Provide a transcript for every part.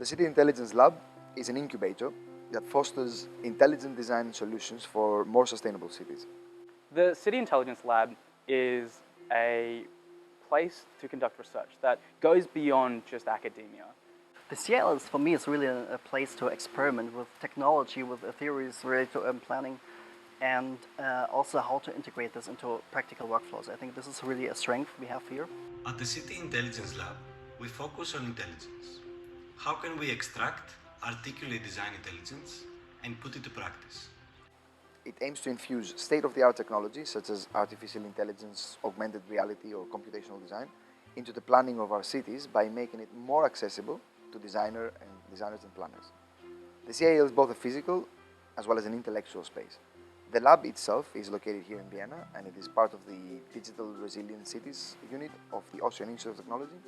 City Intelligence Lab is an incubator that fosters intelligent design solutions for more sustainable cities. The City Intelligence Lab is a place to conduct research that goes beyond just academia. The CIL is, for me, it's really a place to experiment with technology, with theories related to urban planning, and also how to integrate this into practical workflows. I think this is really a strength we have here. At the City Intelligence Lab, we focus on intelligence. How can we extract, articulate design intelligence, and put it to practice? It aims to infuse state-of-the-art technology such as artificial intelligence, augmented reality, or computational design into the planning of our cities by making it more accessible to designers and planners. The CIL is both a physical as well as an intellectual space. The lab itself is located here in Vienna, and it is part of the Digital Resilient Cities unit of the Austrian Institute of Technology.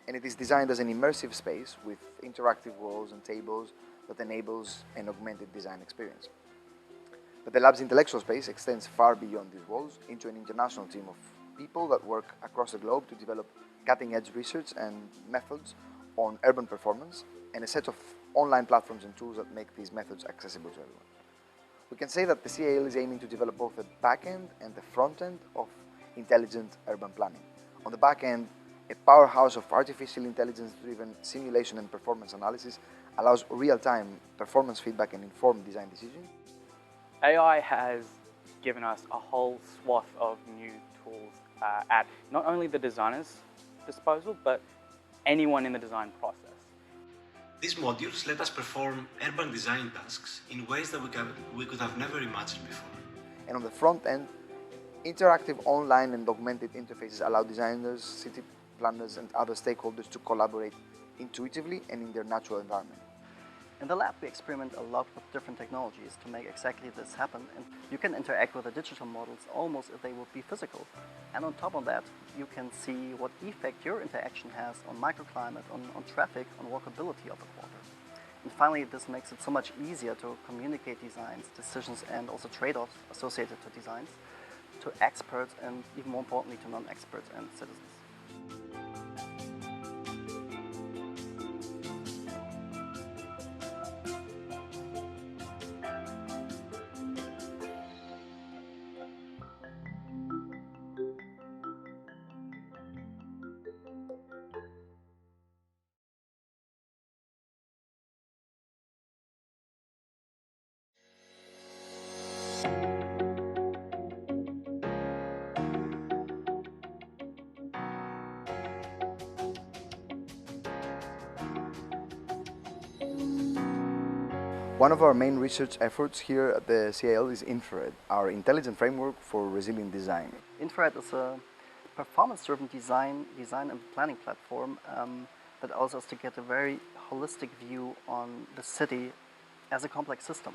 And it is designed as an immersive space with interactive walls and tables that enables an augmented design experience. But the lab's intellectual space extends far beyond these walls into an international team of people that work across the globe to develop cutting-edge research and methods on urban performance, and a set of online platforms and tools that make these methods accessible to everyone. We can say that the CIL is aiming to develop both the back-end and the front-end of intelligent urban planning. On the back-end, a powerhouse of artificial intelligence-driven simulation and performance analysis allows real-time performance feedback and informed design decisions. AI has given us a whole swath of new tools at not only the designer's disposal, but anyone in the design process. These modules let us perform urban design tasks in ways that we could have never imagined before. And on the front end, interactive online and augmented interfaces allow designers, city planners, and other stakeholders to collaborate intuitively and in their natural environment. In the lab, we experiment a lot with different technologies to make exactly this happen, and you can interact with the digital models almost as they would be physical. And on top of that, you can see what effect your interaction has on microclimate, on traffic, on walkability of the quarter. And finally, this makes it so much easier to communicate designs, decisions, and also trade-offs associated to designs to experts and, even more importantly, to non-experts and citizens. One of our main research efforts here at the CIL is Infrared, our intelligent framework for resilient design. Infrared is a performance-driven design and planning platform that allows us to get a very holistic view on the city as a complex system.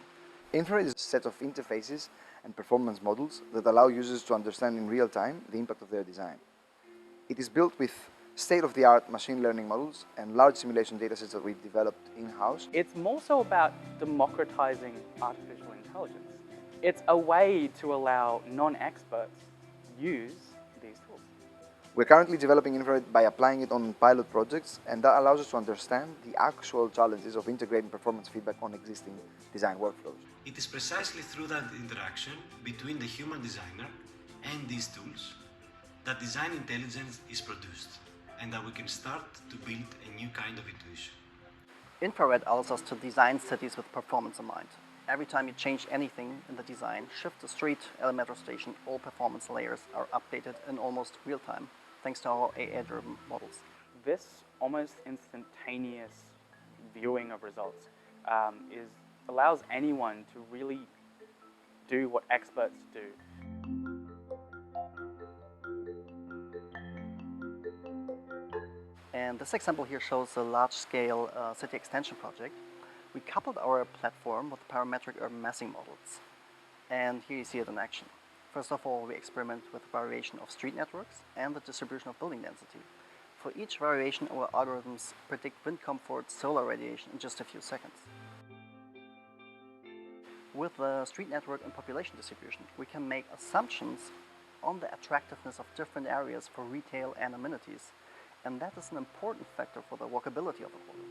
Infrared is a set of interfaces and performance models that allow users to understand in real time the impact of their design. It is built with state-of-the-art machine learning models and large simulation datasets that we've developed in-house. It's more so about democratizing artificial intelligence. It's a way to allow non-experts use these tools. We're currently developing Infrared by applying it on pilot projects, and that allows us to understand the actual challenges of integrating performance feedback on existing design workflows. It is precisely through that interaction between the human designer and these tools that design intelligence is produced, and that we can start to build a new kind of intuition. Infrared allows us to design cities with performance in mind. Every time you change anything in the design, shift the street, metro station, all performance layers are updated in almost real time, thanks to our AI-driven models. This almost instantaneous viewing of results allows anyone to really do what experts do. And this example here shows a large-scale city extension project. We coupled our platform with parametric urban massing models. And here you see it in action. First of all, we experiment with variation of street networks and the distribution of building density. For each variation, our algorithms predict wind comfort, solar radiation in just a few seconds. With the street network and population distribution, we can make assumptions on the attractiveness of different areas for retail and amenities. And that is an important factor for the walkability of the quarter.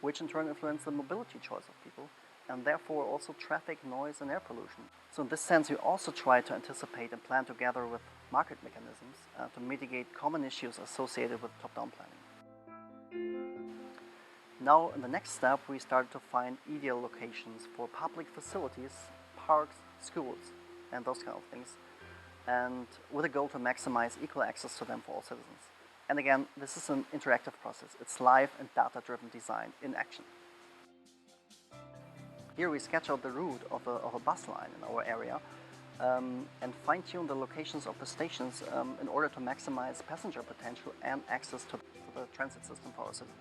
which in turn influence the mobility choice of people, and therefore also traffic, noise, and air pollution. So in this sense, we also try to anticipate and plan together with market mechanisms to mitigate common issues associated with top-down planning. Now, in the next step, we started to find ideal locations for public facilities, parks, schools, and those kind of things, and with a goal to maximize equal access to them for all citizens. And again, this is an interactive process. It's live and data-driven design in action. Here we sketch out the route of a bus line in our area and fine-tune the locations of the stations in order to maximize passenger potential and access to the transit system for our citizens.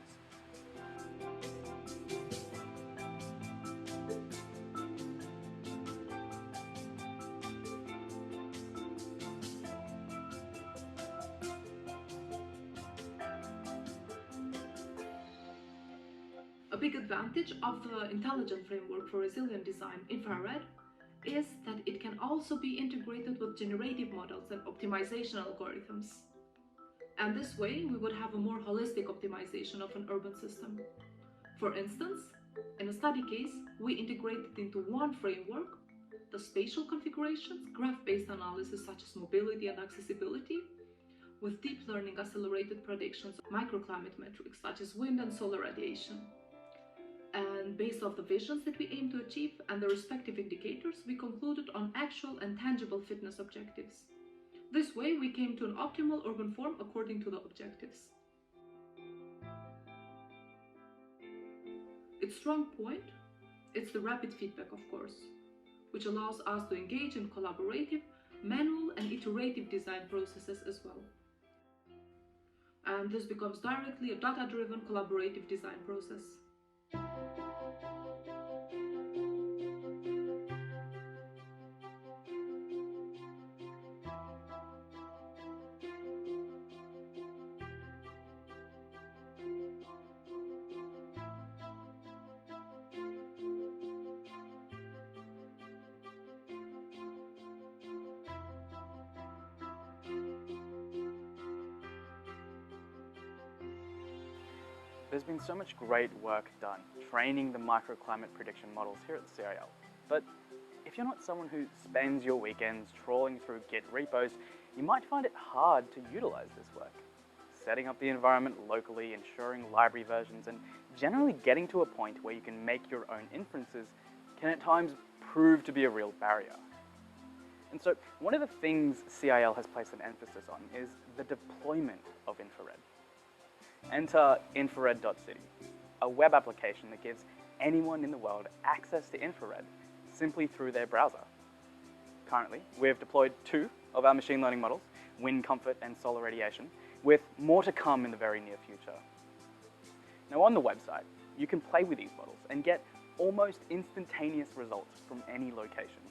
A big advantage of the intelligent framework for resilient design, infrared, is that it can also be integrated with generative models and optimization algorithms. And this way, we would have a more holistic optimization of an urban system. For instance, in a study case, we integrated into one framework the spatial configurations, graph-based analysis such as mobility and accessibility, with deep learning accelerated predictions of microclimate metrics such as wind and solar radiation. And based off the visions that we aim to achieve and the respective indicators, we concluded on actual and tangible fitness objectives. This way, we came to an optimal urban form according to the objectives. Its strong point, it's the rapid feedback, of course, which allows us to engage in collaborative, manual and iterative design processes as well. And this becomes directly a data-driven collaborative design process. There's been so much great work done training the microclimate prediction models here at the CIL. But if you're not someone who spends your weekends trawling through Git repos, you might find it hard to utilize this work. Setting up the environment locally, ensuring library versions, and generally getting to a point where you can make your own inferences can at times prove to be a real barrier. And so one of the things CIL has placed an emphasis on is the deployment of infrared. Enter infrared.city, a web application that gives anyone in the world access to infrared simply through their browser. Currently, we've deployed 2 of our machine learning models, wind comfort and solar radiation, with more to come in the very near future. Now on the website, you can play with these models and get almost instantaneous results from any location.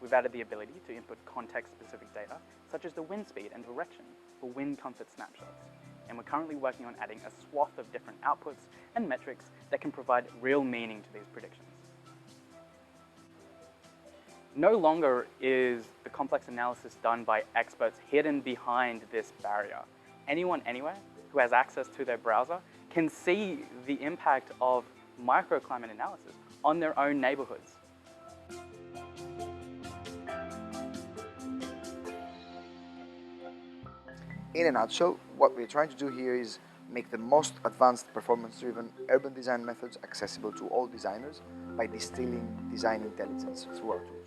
We've added the ability to input context-specific data, such as the wind speed and direction for wind comfort snapshots. And we're currently working on adding a swath of different outputs and metrics that can provide real meaning to these predictions. No longer is the complex analysis done by experts hidden behind this barrier. Anyone, anywhere, who has access to their browser can see the impact of microclimate analysis on their own neighborhoods. In a nutshell, what we're trying to do here is make the most advanced performance-driven urban design methods accessible to all designers by distilling design intelligence through our tools.